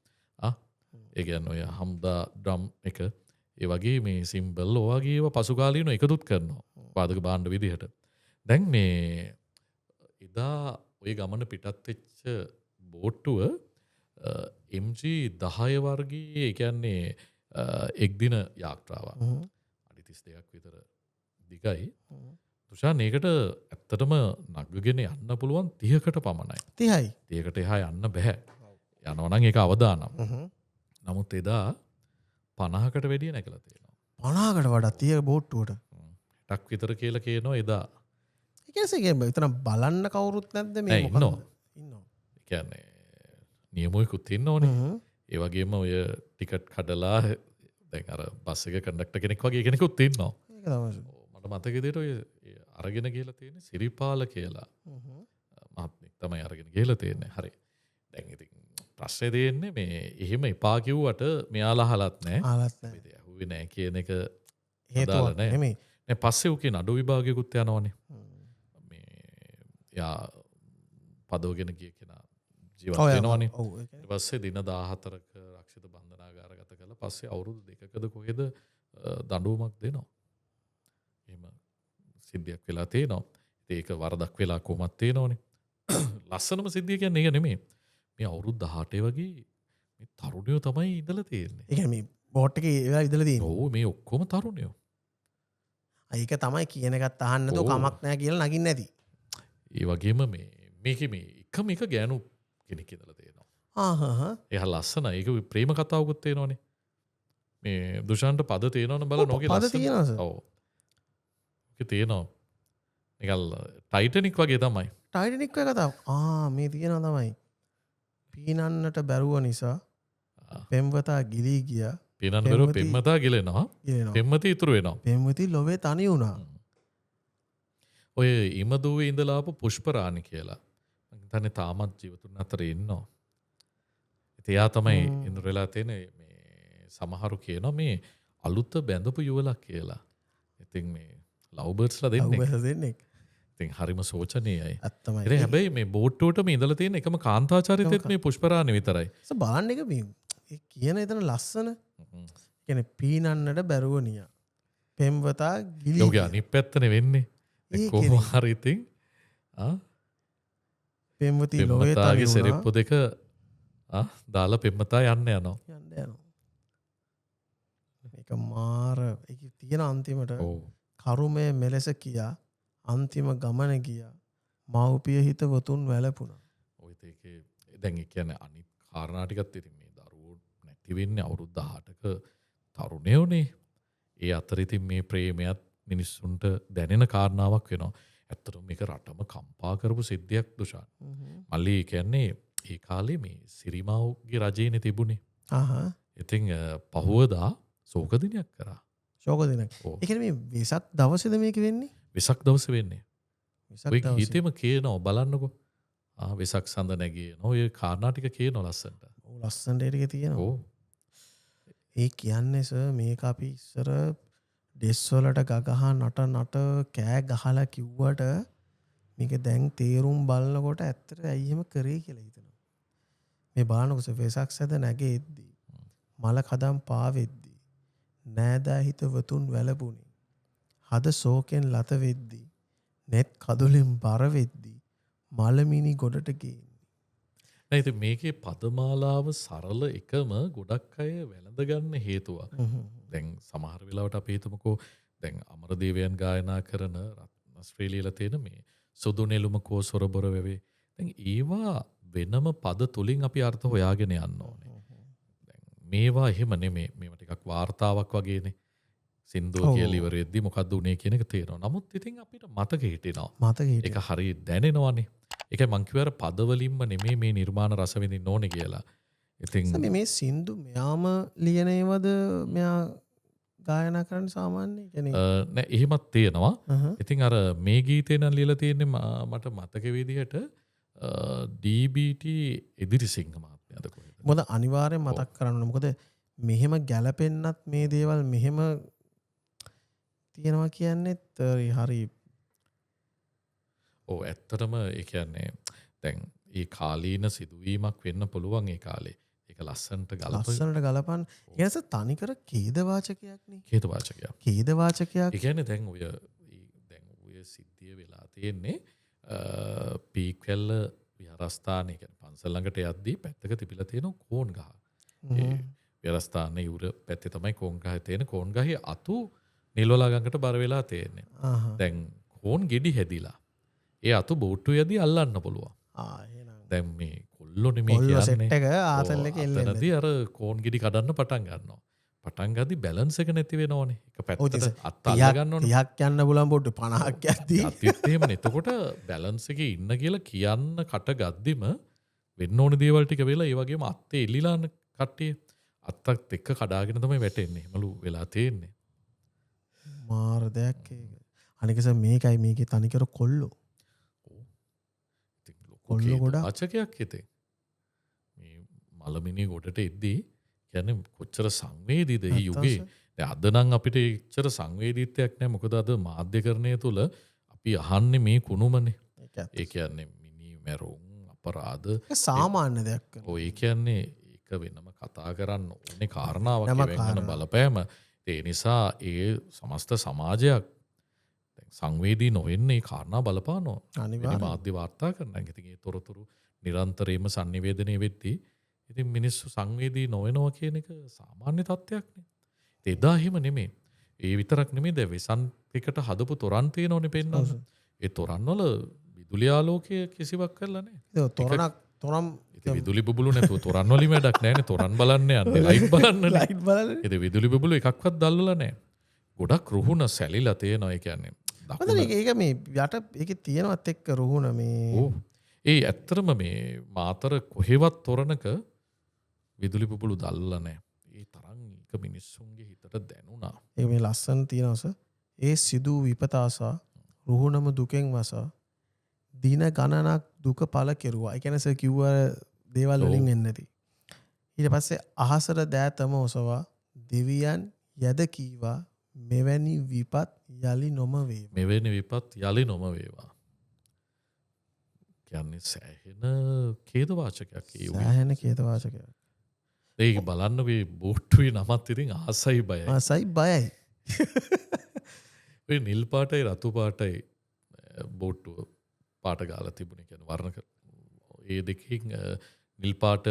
ඒ කියන්නේ ඔය හම්දා ඩ්‍රම් එක ඒ වගේ මේ සිම්බල් ඔය වගේ ඒවා පසුකාලීනව එකතුත් කරනවා. වාදක බාණ්ඩ විදිහට. දැන් මේ එදා ඔය ගමන පිටත් වෙච්ච බෝට්ටුව MG 10 වර්ගයේ ඒ කියන්නේ එක් දින යාත්‍රාවක්. අඩි 32ක් විතර දිගයි. තුෂාන් ඒකට ඇත්තටම නගගෙන යන්න පුළුවන් 30කට පමණයි. 30යි. 30කට එහා යන්න බෑ. යනවා නම් ඒක අවදානම්. නමුත් එදා 50කට වැඩිය නැගලා තියෙනවා. 50කට වඩා 30 බෝට්ටුවට. 60ක් විතර කියලා කියනවා එදා. ඒ කියන්නේ එතන බලන්න කවුරුත් නැද්ද මේ මොකද? ඉන්නවා. ඒ කියන්නේ නියමුවෙකුත් ඉන්නෝනේ. ඒ වගේම ඔය ටිකට් කඩලා දැන් අර බස් එක කන්ඩක්ටර් කෙනෙක් වගේ කෙනෙකුත් ඉන්නවා. ඒක තමයි. මට මතක විදිහට ඔය අරගෙන ගිහලා තියෙන්නේ සිරිපාල කියලා. මහත්මයෙක් තමයි අරගෙන ගිහලා තියෙන්නේ. හරි. දැන් ඉතින් ප්‍රශ්නේ තියෙන්නේ මේ එහෙම එපා කිව්වට මෙයාලා අහලත් නැහැ. අහලත් නැහැ. ඉතින් ඇහුවේ නැහැ කියන එක හේතුවක් නෙමෙයි. නේ පස්සේ උකේ නඩු විභාගයකුත් යනවනේ. මේ යා පදවගෙන ගිය කෙනා ජීවත් වෙනවනේ. ඊට පස්සේ දින 14ක රක්ෂිත බන්ධනාගාරගත කළා. පස්සේ අවුරුදු 2කද කොහෙද දඬුවමක් දෙනවා. එහෙම සිද්ධියක් වෙලා තියෙනවා. ඉතින් ඒක වරදක් වෙලා කොහොමත් තියෙනවනේ. ලස්සනම සිද්ධිය කියන්නේ ඒක නෙමෙයි. මේ අවුරුදු 18 වගේ මේ තරුණයෝ තමයි ඉඳලා තියෙන්නේ. ඒ කියන්නේ මේ බෝට් එකේ ඒවා ඉඳලා තියෙන්නේ. ඔව් මේ ඔක්කොම තරුණයෝ. ඒක තමයි කියන එකත් අහන්න නැතුව කමක් නැහැ කියලා නගින්න නැති. ඒ වගේම මේකේ මේ එකම එක ගෑනු කෙනෙක් ඉඳලා තියෙනවා. එයා ලස්සනයි. ඒක ප්‍රේම කතාවකුත් තියෙනවනේ. මේ දුෂාන්ට පද තියෙනවනේ බලන්න ඕකේ ලස්සන. පද තියෙනවද? ඔව්. ඒක තියෙනවා. නිකල් ටයිටනික් වගේ තමයි. ටයිටනික් වගේ කතාව. මේ තියෙනවා තමයි. පීනන්නට බැරුව නිසා පෙම්වතා ගිලී ගියා. පීනන්න බැරුව පෙම්වතා ගිලෙනවා. පෙම්වති ඉතුරු වෙනවා. පෙම්වති ලොවේ තනි වුණා. ඔය ඉමදුවේ ඉඳලා ආපු පුෂ්පරාණි කියලා. මම හිතන්නේ තාමත් ජීවතුන් අතර ඉන්නවා. ඉතින් එයා තමයි ඉඳුරලා තියෙන මේ සමහරු කියනවා මේ අලුත බැඳපු යුවලක් කියලා. ඉතින් මේ ලව් බර්ඩ්ස්ලා දෙන්නේ. ඉතින් හරිම සෝචනීයයි. ඇත්තමයි. ඉතින් හැබැයි මේ බෝට්ටුවටම ඉඳලා තියෙන එකම කාන්තාචාරිතෙත් මේ පුෂ්පරාණි විතරයි. බලන්න එක මේ කියන එතන ලස්සන. කියන්නේ පීනන්නට බැරුව නියා. පෙම්වතා ගිලී. ඔගේ අනිත් පැත්තනේ වෙන්නේ. කොහොම හරි ඉතින් පෙම්වති ලොවේ තනි වුණා. සෙරෙප්පු දෙක දාලා පෙම්වතා යන්න යනවා. මේක මාර ඒක තියෙන අන්තිමට. ඔව්. කරුමය මෙලෙස කියා අන්තිම ගමන ගියා මව්පිය හිත වතුන් වැළපුණා. ඔය ඒකේ දැන් ඒ කියන්නේ අනිත් කාරණා ටිකත් ඉතින් මේ දරුවෝ නැති වෙන්නේ අවුරුදු 18ක තරුණයෝනේ. ඒ අතර ඉතින් මේ ප්‍රේමයත් මිනිස්සුන්ට දැනෙන කාරණාවක් වෙනවා. ඇත්තටම මේක රටම කම්පා කරපු සිද්ධියක් දුෂාන්. මල්ලි කියන්නේ ඒ කාලේ මේ සිරිමාවුගේ රජයනේ තිබුණේ. ඉතින් පහුවදා ශෝක දිනයක් කරා. ශෝක දිනයක්. ඒ කියන්නේ මේ වෙසක් දවසේද මේක වෙන්නේ? වෙසක් දවසේ වෙන්නේ. වෙසක් ඔය දවසේ. ගීතෙම කියනවා බලන්නකෝ. වෙසක් සඳ නැගින. ඔය කාරණා ටික කියනවා ලස්සනට. ඔව් ලස්සනට ඒ ටික තියෙනවා. ඔව්. ඒ කියන්නේ සර් මේක අපි ඉස්සර ඩෙස් වලට ගගහ නට කෑ ගහලා කිව්වට මේක දැන් තේරුම් බලනකොට ඇත්තට ඇයි එහෙම කරේ කියලා හිතෙනවා. මේ බලනකොට වෙසක් සැද නැගෙද්දී මල කදම් පාවෙද්දී නෑදෑ හිත වතුන් වැළපුණි. හද ශෝකෙන් ලත වෙද්දී net කදුලින් බර වෙද්දී මලමිනි ගොඩට ගේන්නේ. නෑ ඉතින් මේකේ පදමාලාව සරල එකම ගොඩක් අය වැළඳ ගන්න හේතුවක්. දැන් සමහර වෙලාවට අපි හිතමුකෝ දැන් අමරදේවයන් ගායනා කරන ඕස්ට්‍රේලියාවේ තියෙන මේ සුදු නෙළුම කෝ සොරබොර වෙවේ. දැන් ඒවා වෙනම පද තුලින් අපි අර්ථ හොයාගෙන යන්න ඕනේ. දැන් මේවා එහෙම නෙමෙයි. මේවා ටිකක් වාර්තාවක් වගේනේ. සින්දුව කියලා ඉවර වෙද්දි මොකද්ද උනේ කියන එක තේරෙනවා. නමුත් ඉතින් අපිට මතක හිටිනවා. ඒක හරිය දැනෙනවනේ. ඒකයි මං කිව්වර පදවලින්ම නෙමෙයි මේ නිර්මාණ රස විඳින්න ඕනේ කියලා. ඉතින් මේ සින්දු මෙයාම ලියන ඒවද මෙයා ගායනා කරන්න සාමාන්‍ය කියන්නේ නෑ එහෙමත් තියෙනවා. ඉතින් අර මේ ගීතේ නම් ලියලා තියෙන්නේ මට මතක විදිහට DBT එදිරිසිංහ මහත්මයාද කොහෙද? මොකද අනිවාර්යෙන් මතක් කරන්න ඕනේ. මොකද මෙහෙම ගැලපෙන්නත් මේ දේවල් මෙහෙම තියෙනවා කියන්නේත් හරි. ඔව් ඇත්තටම ඒ කියන්නේ දැන් ඒ කාලීන සිදුවීමක් වෙන්න පුළුවන් ඒ කාලේ. ඒක ලස්සනට ගලපන්න. ඒකස තනිකර ඛේදවාචකයක් නේ. ඛේදවාචකයක්. ඛේදවාචකයක්. ඒ කියන්නේ දැන් ඔය සිද්ධිය වෙලා තියෙන්නේ පීක්වැල්ල විහාරස්ථානයේ කියන්නේ පන්සල් ළඟට යද්දී පැත්තක තිබිලා තියෙන කෝන් ගහ. ඒ විහාරස්ථානයේ උර පැත්තේ තමයි කෝන් ගහ තියෙන. කෝන් ගහේ අතු නිල්වලා ගඟට බර වෙලා තියෙන්නේ. දැන් කෝන් ගෙඩි හැදිලා. ඒ අතු බෝට්ටු යදී අල්ලන්න පුළුවන්. දැන් මේ කොල්ලොනේ මේ කියන්නේ ආතල් එක එල්ලෙන්නේ. අර කෝන් ගෙඩි කඩන්න පටන් ගන්නවා. පටන් ගද්දි බැලන්ස් එක නැති වෙනවනේ. එක පැත්තට අත් අල්ල ගන්න ඕනේ. 30ක් යන්න බුලන් බෝට්ටු 50ක් යද්දී. අතිත් එහෙමනේ. එතකොට බැලන්ස් එකේ ඉන්න කියලා කියන්න කට ගද්දිම වෙන්න ඕනේ දේවල් ටික වෙලා ඒ වගේම අත්තේ එල්ලිලාන කට්ටිය අත්තත් එක්ක කඩාගෙන තමයි වැටෙන්නේ. එහෙමලු වෙලා තියෙන්නේ. මාර දෙයක් ඒක. අනිකස මේකයි මේකේ තනිකර කොල්ලෝ. කොල්ලෝ ගොඩක් වාචකයක් හිතේ. මේ මලමිනි ගොඩට එද්දී කියන්නේ කොච්චර සංවේදීද මේ යුගේ. දැන් අද නම් අපිට එච්චර සංවේදීත්වයක් නැහැ. මොකද අද මාධ්‍යකරණය තුල අපි අහන්නේ මේ කුණුමනේ. ඒ කියන්නේ මිනි මැරුම් අපරාධ සාමාන්‍ය දෙයක්. ඔය කියන්නේ ඒක වෙනම කතා කරන්න ඕනේ කාරණාවක් වෙන බලපෑම. ඒ නිසා ඒ සමස්ත සමාජයක් සංවේදී නොවෙන්නේ කාරණා බලපානවා. අනිවාර්යයෙන් මාධ්‍ය වාර්තා කරනවා. ඉතින් ඒ තොරතුරු නිරන්තරයෙන්ම sannivedanaya වෙද්දී ඉතින් මිනිස්සු සංවේදී නොවෙනවා කියන එක සාමාන්‍ය තත්ත්වයක් නේ. එදා එහෙම නෙමෙයි. ඒ විතරක් නෙමෙයි දැන් වෙසන් එකට හදපු තොරන් තියෙනෝනේ පෙන්නන්න. ඒ තොරන් වල විදුලි ආලෝකය කිසිවක් කරලා නැහැ. තොරම් විදුලි බුබුලු නැතුව තොරන් වලින් වැඩක් නැහැ නේ. තොරන් බලන්න යන්නේ ලයිට් බලන්න. ලයිට් බලන්න. ඒ විදුලි බුබුලු එකක්වත් දැල්ලලා නැහැ. ගොඩක් රුහුණ සැලිලා තියෙනවා. ඒ කියන්නේ ඒක මේ යට ඒක තියෙනවත් එක්ක රුහුණ මේ ඒ ඇත්තටම මේ මාතර කොහෙවත් තොරණක විදුලි බුබුලු දැල්ලලා නැහැ. ඒ තරම් එක මිනිස්සුන්ගේ හිතට දැනුණා. ඒක මේ ලස්සන තියෙනවස ඒ සිදු විපතාසා රුහුණම දුකෙන් වසා දින ගණනක් දුක පළ කෙරුවා. ඒ කියන්නේ සර් කිව්ව දේවල් වලින් එන්නේ නැති. ඊට පස්සේ අහසට දෑතම ඔසවා දෙවියන් යද කීවා මෙවැනි විපත් යලි නොම වේවා. මෙවැනි විපත් යලි නොම වේවා. කියන්නේ සෑහෙන ඛේදවාචකයක් ඒ උනේ. සෑහෙන ඛේදවාචකයක්. ඒක බලන්න මේ බෝට්ටුවේ නමත් ඉතින් ආසයි බයයි. ආසයි බයයි. ඔය නිල් පාටයි රතු පාටයි බෝට්ටුව පාට ගාලා තිබුණේ කියන්නේ වර්ණ ඒ දෙකකින් නිල් පාට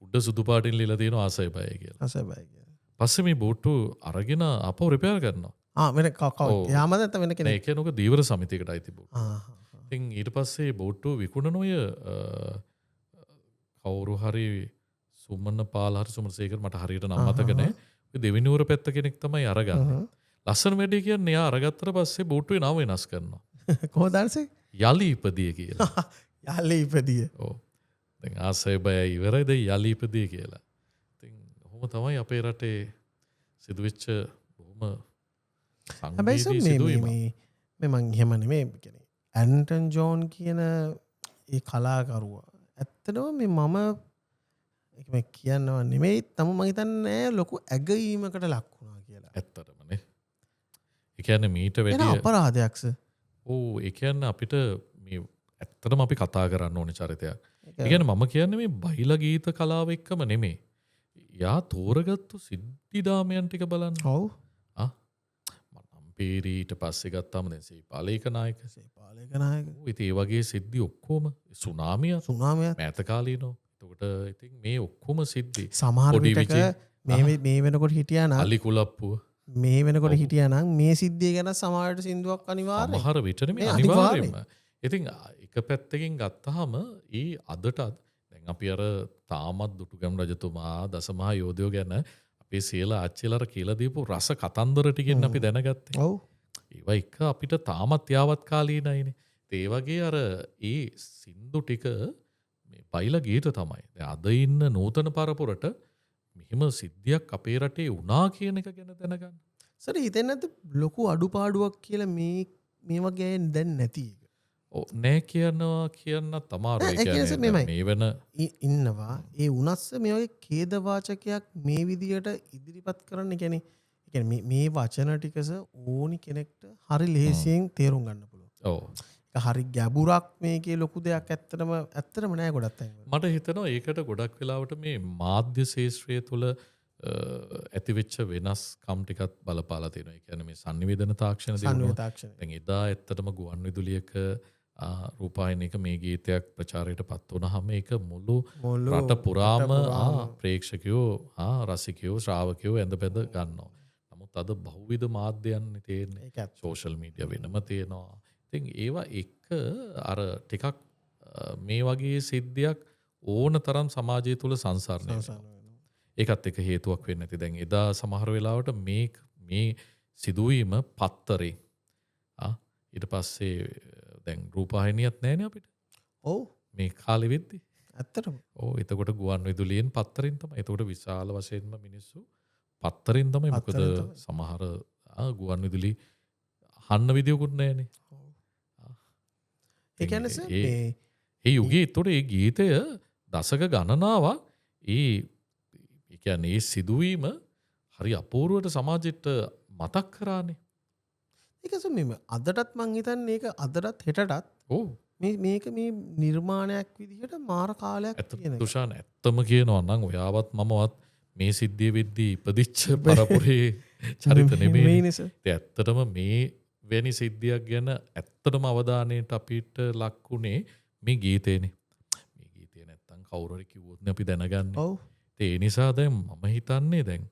උඩ සුදු පාටින් ලියලා තියෙනවා ආසයි බයයි කියලා. ආසයි බයයි කියලා. පස්සේ මේ බෝට්ටු අරගෙන අපව රිපෙයාර් කරනවා. වෙන කව යාමද ඇත වෙන කෙනෙ ඒක නොක දීවර සමිතිකට අයිති බෝට්ටු. ඉතින් ඊට පස්සේ බෝට්ටු විකුණනොය කවුරු හරි සුමන්න පාලහර සුමසේකර මට හරියට නම් මතක නැහැ. දෙවිනුවර පැත්ත කෙනෙක් තමයි අරගන්නේ. ලස්සන වැඩේ කියන්නේ එයා අරගත්තට පස්සේ බෝට්ටුවේ නම වෙනස් කරනවා. කොහොමදන්සේ යලි ඉපදිය කියලා. යල්ල ඉපදිය. ඔව්. දැන් ආසය බය ඉවරයිද යලි ඉපදිය කියලා. ඉතින් ඔහොම තමයි අපේ රටේ සිදුවෙච්ච බොහොම සංවේදී සිදුවීම. මේ මං එහෙම නෙමෙයි කියන්නේ ඇන්ටන් ජෝන් කියන ඒ කලාකරුවා ඇත්තටම මම කියන්නවා නෙමෙයි තම මම හිතන්නේ ලොකු ඇගීමකට ලක් වුණා කියලා. ඇත්තටමනේ. ඒ කියන්නේ මීට වෙන වැඩිය අපරාධයක්ස. ඔව් ඒ කියන්නේ අපිට මේ ඇත්තටම අපි කතා කරන්න ඕනේ චරිතයක්. ඒ කියන්නේ මම කියන්නේ මේ බයිලා ගීත කලාව එක්කම නෙමෙයි. යා තෝරගත්තු සිද්ධිදාමයන් ටික බලන්න. ඔව්. පේරීට පස්සේ ගත්තාම දැන් සේපාලේක නායක ඉතින් ඒ වගේ සිද්ධි ඔක්කොම සුනාමිය මෑත කාලීනෝ. එතකොට ඉතින් මේ ඔක්කොම සිද්ධි සමහර විටක මේ වෙනකොට හිටියා නම් අලි කුලප්පුව මේ වෙනකොට හිටියා නම් මේ සිද්ධිය ගැන සමහරට සින්දුවක් අනිවාර්යයි. සමහර විට නෙමෙයි අනිවාර්යයෙන්ම. ඉතින් එක පැත්තකින් ගත්තාම ඊ අදටත් දැන් අපි අර තාමත් දුටුගැමුණු රජතුමා දසමහා යෝධයෝ ගැන අපේ සියලා ආච්චිලාර කියලා දීපු රස කතන්දර ටිකෙන් අපි දැනගත්තේ. ඔව්. ඒවා එක අපිට තාමත් යාවත් කාලීනයිනේ. ඒ වගේ අර ඒ සින්දු ටික මේ බයිලා ගීත තමයි. දැන් අද ඉන්න නූතන පරපුරට මෙහිම සිද්ධියක් අපේ රටේ වුණා කියන එක ගැන දැනගන්න. සර් හිතෙන්නේ නැද්ද ලොකු අඩුපාඩුවක් කියලා මේ වගේ දැන් නැති එක. ඔව් නෑ කියනවා කියන්නත් අමාරුයි. කියන්නේ මේ වෙන ඉන්නවා ඒ උනස්ස මේ වගේ ඛේදවාචකයක් මේ විදියට ඉදිරිපත් කරන්න කියන්නේ මේ වචන ටිකස ඕනි කෙනෙක්ට හරි ලේසියෙන් තේරුම් ගන්න පුළුවන්. ඔව්. ඒක හරි ගැඹුරක් මේකේ ලොකු දෙයක් ඇත්තටම නෑ ගොඩක් අය. මට හිතෙනවා ඒකට ගොඩක් වෙලාවට මේ මාධ්‍ය ශාස්ත්‍රය තුළ ඇතිවෙච්ච වෙනස්කම් ටිකත් බලපාලා තියෙනවා. ඒ කියන්නේ මේ sannivedana තාක්ෂණ දිනුවා. දැන් එදා ඇත්තටම ගුවන් විදුලියක රූපවාහිනියක මේ ගීතයක් ප්‍රචාරයට පත් වුණාම ඒක මුළු රට පුරාම ප්‍රේක්ෂකයෝ රසිකයෝ ශ්‍රාවකයෝ ඇඳ බැඳ ගන්නවා. නමුත් අද බහුවිධ මාධ්‍යයන් තියෙන්නේ. සෝෂල් මීඩියා වෙනම තියෙනවා. ඉතින් ඒවා එක අර ටිකක් මේ වගේ සිද්ධියක් ඕන තරම් සමාජය තුළ සංසරණය වෙනවා. ඒකත් එක හේතුවක් වෙන්න ඇති. දැන් එදා සමහර වෙලාවට මේ සිදුවීම පත්තරේ ඊට පස්සේ දැන් රූපවාහිනියක් නැහැනේ අපිට. ඔව්. මේ කාලෙ වෙද්දි. ඇත්තටම. ඔව් එතකොට ගුවන් විදුලියෙන් පත්තරින් තමයි. එතකොට විශාල වශයෙන්ම මිනිස්සු පත්තරින් තමයි. මොකද සමහර ගුවන් විදුලි අහන්න විදියකුත් නැහැනේ. ඒ කියන්නේ සර් ඒ යුගයේ එතකොට ඒ ගීතය දශක ගණනාවක් ඒ කියන්නේ ඒ සිදුවීම හරි අපූර්වට සමාජයට මතක් කරානේ. ඒක සමීම අදටත් මං හිතන්නේ ඒක අදටත් හෙටටත් ඔව් මේක මේ නිර්මාණයක් විදිහට මාර කාලයක් තියෙන එක. තුෂාන් ඇත්තම කියනවා නම් ඔයාවත් මමවත් මේ සිද්ධිය වෙද්දී ඉපදිච්ච පරපුරේ චරිත නෙමෙයි. ඒ ඇත්තටම මේ වෙනි සිද්ධියක් ගැන ඇත්තටම අවධානයට අපිට ලක්ුණේ මේ ගීතේනේ. මේ ගීතේ නැත්තම් කවුරු හරි කිව්වොත් නේ අපි දැනගන්නේ. ඔව්. ඒ නිසා දැන් මම හිතන්නේ දැන්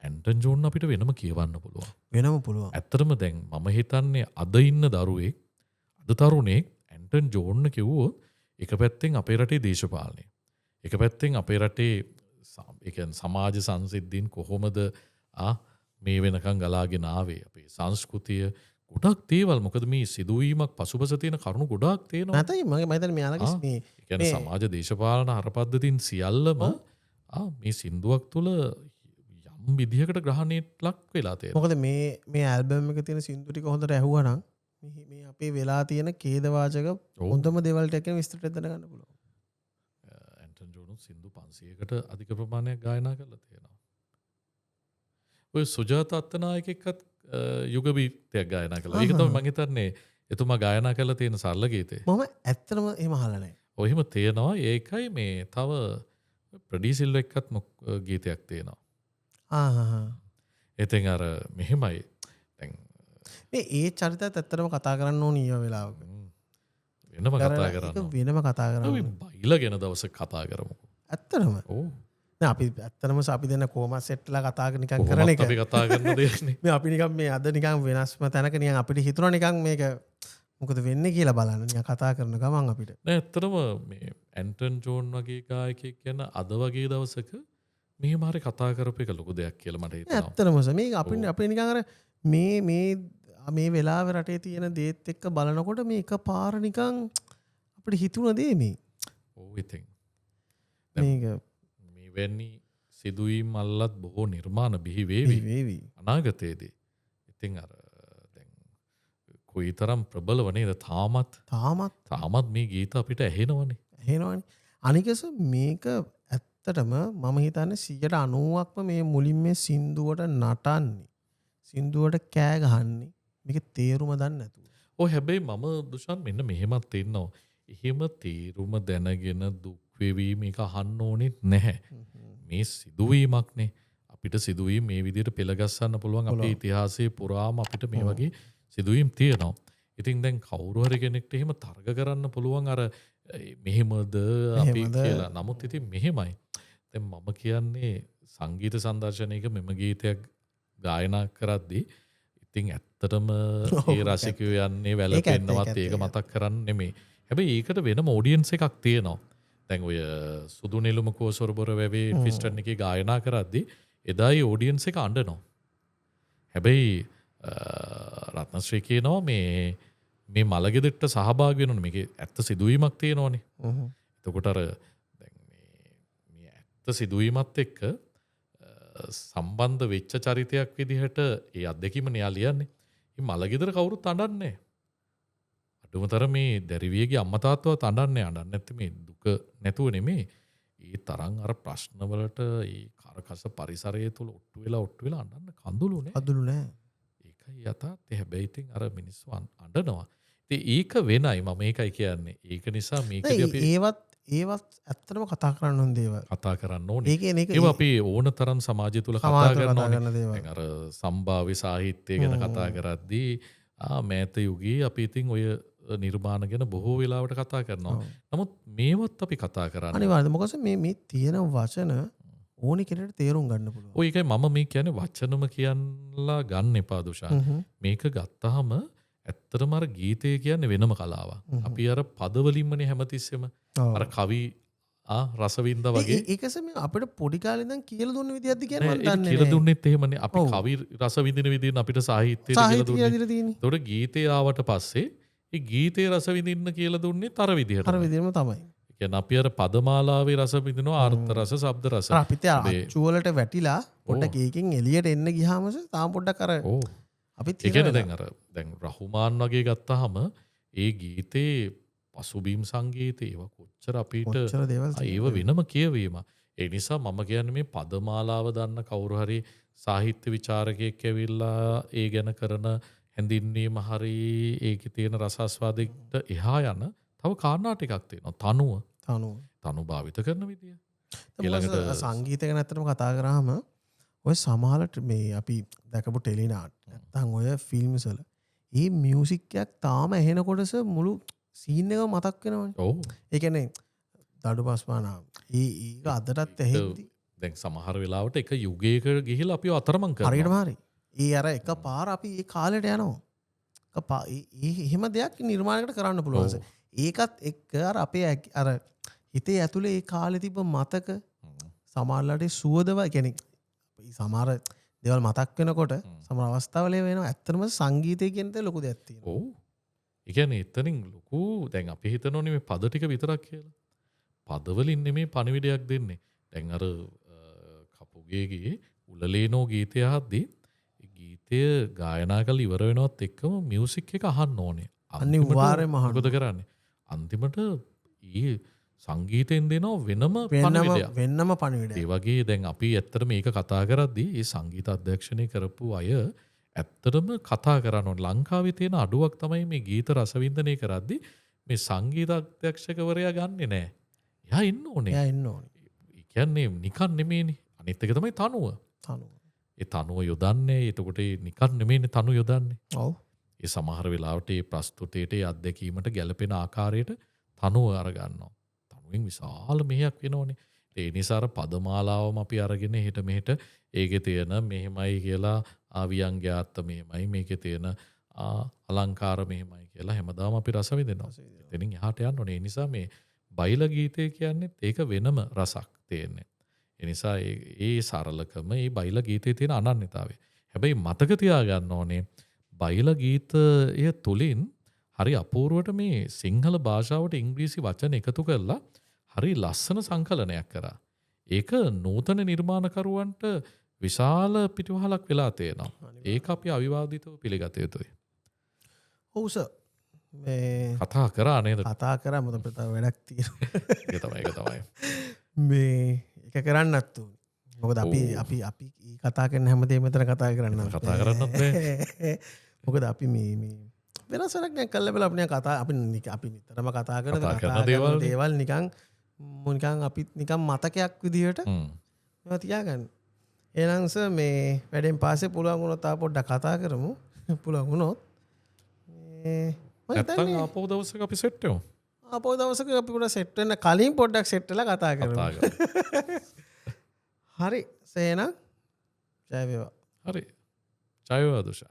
ඇන්ටන් ජෝන් අපිට වෙනම කියවන්න පුළුවන්. වෙනම පුළුවන්. ඇත්තටම දැන් මම හිතන්නේ අද ඉන්න දරුවෙක් අද තරුණෙක් ඇන්ටන් ජෝන් කිව්වොත් එක පැත්තෙන් අපේ රටේ දේශපාලනය. එක පැත්තෙන් අපේ රටේ ඒ කියන්නේ සමාජ සංසිද්ධීන් කොහොමද මේ වෙනකන් ගලාගෙන ආවේ. අපේ සංස්කෘතිය ගොඩක් දේවල් මොකද මේ සිදුවීමක් පසුබස තියෙන කරුණු ගොඩක් තියෙනවා. නැතයි මම හිතන්නේ මෙයාලගේ මේ කියන්නේ සමාජ දේශපාලන හරපද්ධතින් සියල්ලම මේ සින්දුවක් තුළ යම් විදිහකට ග්‍රහණයට ලක් වෙලා තියෙනවා. මොකද මේ ඇල්බම් එක තියෙන සින්දු ටික හොඳට ඇහුවා නම් මේ අපේ වෙලා තියෙන ඛේදවාචක හොඳම දේවල් ටික විස්තරට දැනගන්න පුළුවන්. ඇන්ටන් ජෝන් සින්දු 500කට අධික ප්‍රමාණයක් ගායනා කරලා තියෙනවා. ඔය සුජාත අත්තනායක එක්කත් යුග ගීතයක් ගායනා කළා. ඒක තමයි මම හිතන්නේ එතුමා ගායනා කරලා තියෙන සරල ගීතේ. මම ඇත්තටම එහෙම අහලා නැහැ. ඔය එහෙම තියෙනවා. ඒකයි මේ තව ප්‍රොඩියුසර්ල එක්කත් ගීතයක් තියෙනවා. ඉතින් අර මෙහෙමයි. දැන් ඒ චරිතයත් ඇත්තටම කතා කරන්න ඕන ඊව වෙලාවක. වෙනම කතා කරන්න. වෙනම කතා කරන්න. අපි බයිලා ගැන දවසක් කතා කරමු. ඇත්තටම. ඔව්. අපි ඇත්තනම අපි දෙන්න කෝම සෙට්ලා කතාක නිකන් කරන එක අපි කතා කරන දෙයක්නේ. මේ අපි නිකන් මේ අද නිකන් වෙනස්ම තැනක නිකන් අපිට හිතුණා නිකන් මේක මොකද වෙන්නේ කියලා බලන්න නිකන් කතා කරන ගමන් අපිට නෑ ඇත්තටම මේ ඇන්ටන් ජෝන් වගේ ගායකයෙක් ගැන අද වගේ දවසක මෙහෙම හරි කතා කරපු එක ලොකු දෙයක් කියලා මට හිතෙනවා. ඇත්තනම මේ අපිට නිකන් අර මේ වෙලාවේ රටේ තියෙන දේත් එක්ක බලනකොට මේ එක පාර නිකන් අපිට හිතුණ දේ මේ ඔව් ඉතින් මේක මෙවැනි සිදුවීම් අල්ලත් බොහෝ නිර්මාණ බිහි වේවි වේවි අනාගතයේදී. ඉතින් අර දැන් කොයිතරම් ප්‍රබලව නේද තාමත් මේ ගීත අපිට ඇහෙනවනේ. ඇහෙනවනේ. අනිකස මේක ඇත්තටම මම හිතන්නේ 90%ක්ම මේ මුලින් මේ සින්දුවට නටන්නේ. සින්දුවට කෑ ගහන්නේ. මේක තේරුම දන්නේ නැතුව. ඔය හැබැයි මම දුෂාන් මෙන්න මෙහෙමත් තේරෙනවා. එහෙම තේරුම දැනගෙන දුක් වෙවි මේක අහන්න ඕනෙත් නැහැ. මේ සිදුවීමක්නේ. අපිට සිදුවීම් මේ විදිහට පෙළගස්සන්න පුළුවන් අපේ ඉතිහාසයේ පුරාම අපිට මේ වගේ සිදුවීම් තියෙනවා. ඉතින් දැන් කවුරු හරි කෙනෙක්ට එහෙම තර්ක කරන්න පුළුවන් අර මෙහෙමද අපි කියලා. නමුත් ඉතින් මෙහෙමයි. දැන් මම කියන්නේ සංගීත සංදර්ශනයක මෙම ගීතයක් ගායනා කරද්දී ඉතින් ඇත්තටම ඒ රසිකයෝ යන්නේ වැළපෙන්නවත් ඒක මතක් කරන්න නෙමෙයි. හැබැයි ඒකට වෙනම ඔඩියන්ස් එකක් තියෙනවා. දැන් ඔය සුදු නෙළුම කෝසොරබොර වැවේ ෆිස්ටන් එකේ ගායනා කරද්දී එදායි ඔඩියන්ස් එක අඬනවා. හැබැයි රත්නශ්‍රී කියනවා මේ මළගෙදරට සහභාගී වෙනවනේ මේකේ ඇත්ත සිදුවීමක් තියෙනවනේ. එතකොට අර දැන් මේ ඇත්ත සිදුවීමත් එක්ක සම්බන්ධ වෙච්ච චරිතයක් විදිහට ඒ අත්දැකීම න්යා ලියන්නේ. මේ මළගෙදර කවුරුත් අඬන්නේ නැහැ. අඩුමතර මේ දැරිවියගේ අම්මා තාත්තවත් අඬන්නේ නැත්නම් මේ දුක නැතුව නෙමෙයි. ඒ තරම් අර ප්‍රශ්නවලට ඒ කරකස පරිසරය තුල ඔට්ටු වෙලා අඬන්න කඳුළු නෑ. ඒකයි යථාර්ථය. හැබැයි ඉතින් අර මිනිස්සු අඬනවා. ඉතින් ඒක වෙනයි මම ඒකයි කියන්නේ. ඒක නිසා මේකදී අපි ඒවත් ඇත්තටම කතා කරන්න ඕන දේවල්. කතා කරන්න ඕනේ. ඒක අපි ඕන තරම් සමාජය තුල කතා කරන්න ඕනේ. දැන් අර සම්භාව්‍ය සාහිත්‍යය ගැන කතා කරද්දී මෑත යුගයේ අපි ඉතින් ඔය නිර්මාණ ගැන බොහෝ වෙලාවට කතා කරනවා. නමුත් මේවත් අපි කතා කරන්නේ. අනිවාර්යයෙන් මොකද මේ තියෙන වචන ඕනි කෙනෙක්ට තේරුම් ගන්න පුළුවන්. ඔය එකයි මම මේ කියන්නේ වචනම කියන්නලා ගන්න එපා දුෂාන්. මේක ගත්තාම ඇත්තටම අර ගීතය කියන්නේ වෙනම කලාවක්. අපි අර පදවලින්මනේ හැමතිස්සෙම අර කවි රසවින්ද වගේ. ඒකස මේ අපිට පොඩි කාලේ ඉඳන් කියලා දුන්න විදිහක්ද කියන්නේ මම දන්නේ නැහැ. කියලා දුන්නෙත් එහෙමනේ. අපි කවි රස විඳින විදිහින් අපිට සාහිත්‍යය කියලා දුන්නේ. ඒතකොට ගීතේ ආවට පස්සේ ඒ ගීතේ රස විඳින්න කියලා දුන්නේ තර විදිහට. අර විදිහම තමයි. ඒ කියන්නේ අපි අර පදමාලාවේ රස විඳිනවා ආර්ථ රස, ශබ්ද රස. අපිට අච්චු වලට වැටිලා පොඩ්ඩක් ඒකෙන් එළියට එන්න ගියාමස තාම පොඩ්ඩක් අර අපිත් ඒ කියන්නේ දැන් රහුමාන් වගේ ගත්තාම ඒ ගීතේ පසුබිම් සංගීතේ ඒවා කොච්චර අපිට ඒව වෙනම කියවීම. ඒ නිසා මම කියන්නේ මේ පදමාලාව දන්න කවුරු හරි සාහිත්‍ය විචාරකයෙක් ඇවිල්ලා ඒ ගැන කරන හැඳින්වීම හරි ඒකේ තියෙන රසාස්වාදයට එහා යන තව කාරණා ටිකක් තියෙනවා. තනු භාවිත කරන විදිය. ඊළඟට සංගීතය ගැන අත්තටම කතා කරාම ඔය සමහරට මේ අපි දැකපු ටෙලිනාට් නැත්නම් ඔය ෆිල්ම්ස් වල මේ මියුසික් එකක් තාම ඇහෙනකොටස මුළු සීන් එක මතක් වෙනවනේ. ඔව්. ඒ කියන්නේ දඩුපස්මානා ඒක අදටත් ඇහෙද්දි දැන් සමහර වෙලාවට එක යුගයක ගිහිල්ලා අපිව අතරමං කරනවා. හරියටම හරි. ඒ අර එක පාර අපි ඒ කාලෙට යනවා. එහෙම දෙයක් නිර්මාණයකට කරන්න පුළුවන්. ඒකත් එක්ක අර අපේ අර හිතේ ඇතුලේ ඒ කාලේ තිබ්බ මතක සමහරලාට සුවදව කියන්නේ සමහර දේවල් මතක් වෙනකොට සමහර අවස්ථාවල වෙනවා. ඇත්තටම සංගීතය කියන දේ ලොකු දෙයක් තියෙනවා. ඔව්. ඒ කියන්නේ එතනින් ලොකු දැන් අපි හිතනෝනේ මේ පද ටික විතරක් කියලා. පදවලින් නෙමේ පණිවිඩයක් දෙන්නේ. දැන් අර කපුගේගේ උලලේනෝ ගීතය අහද්දී ඒ ගීතය ගායනා කරලා ඉවර වෙනවත් එක්කම මියුසික් එක අහන්න ඕනේ. අනිවාර්යයෙන්ම අහන්න. මොකද කරන්නේ? අන්තිමට ඊ සංගීතයෙන් දෙනවා වෙනම පණිවිඩයක්. වෙනම පණිවිඩයක්. ඒ වගේ දැන් අපි ඇත්තට මේක කතා කරද්දී මේ සංගීත අධ්‍යක්ෂණය කරපු අය ඇත්තටම කතා කරන්න ඕනේ. ලංකාවේ තියෙන අඩුවක් තමයි මේ ගීත රසවින්දනය කරද්දී මේ සංගීත අධ්‍යක්ෂකවරයා ගන්නෙ නෑ. එයා ඉන්න ඕනේ. ඒ කියන්නේ නිකන් නෙමෙයිනේ. අනිත් එක තමයි තනුව. ඒ තනුව යොදන්නේ. එතකොට නිකන් නෙමෙයිනේ තනුව යොදන්නේ. ඔව්. ඒ සමහර වෙලාවට ඒ ප්‍රස්තුතයට ඒ අත්දැකීමට ගැළපෙන ආකාරයට තනුව අරගන්නවා. තනුවෙන් විශාල මෙහෙයක් වෙනවනේ. ඒ නිසාර පදමාලාවම අපි අරගෙන හෙට මෙහෙට ඒකෙ තියෙන මෙහෙමයි කියලා ආවියංග්‍යාත්ත මෙහෙමයි මේකෙ තියෙන අලංකාර මෙහෙමයි කියලා හැමදාම අපි රස විඳිනවා. එතනින් එහාට යන්න ඕනේ. ඒ නිසා මේ බයිලා ගීතය කියන්නේ ඒක වෙනම රසක් තියෙන්නේ. ඒ නිසා ඒ සරලකම ඒ බයිලා ගීතයේ තියෙන අනන්‍යතාවය. හැබැයි මතක තියාගන්න ඕනේ බයිලා ගීතය තුලින් හරි අපූර්වට මේ සිංහල භාෂාවට ඉංග්‍රීසි වචන එකතු කරලා හරි ලස්සන සංකලනයක් කරා. ඒක නූතන නිර්මාණකරුවන්ට විශාල පිටිවහලක් වෙලා තියෙනවා. ඒක අපි අවිවාදිතව පිළිගත යුතුයි. ඔව් සර්. මේ කතා කරා නේද? කතා කරා මොකද ප්‍රතා වැඩක් තියෙනවා. ඒක තමයි. මේ එක කරන්නත් උනේ. මොකද අපි කතා කරන හැමදේම මෙතන කතා කරන්න. කතා කරන්නත් බෑ. මොකද අපි මේ වෙනසක් නෑ කල්ල බල අපිනේ කතා අපි නිතරම කතා කරන දේවල් නිකන් අපිත් නිකන් මතකයක් විදිහට මේවා තියාගන්න. එහෙනම් සර් මේ වැඩෙන් පස්සේ පුළුවන් වුණොත් පොඩ්ඩක් කතා කරමු. පුළුවන් වුණොත් නැත්තම් ආපහු දවසක අපි සෙට් වෙමු. ආපහු දවසක අපි පොඩ්ඩක් සෙට් වෙන්න කලින් පොඩ්ඩක් සෙට් වෙලා කතා කරමු. හරි සේන ජය වේවා. හරි ජය වේවා දුෂාන්.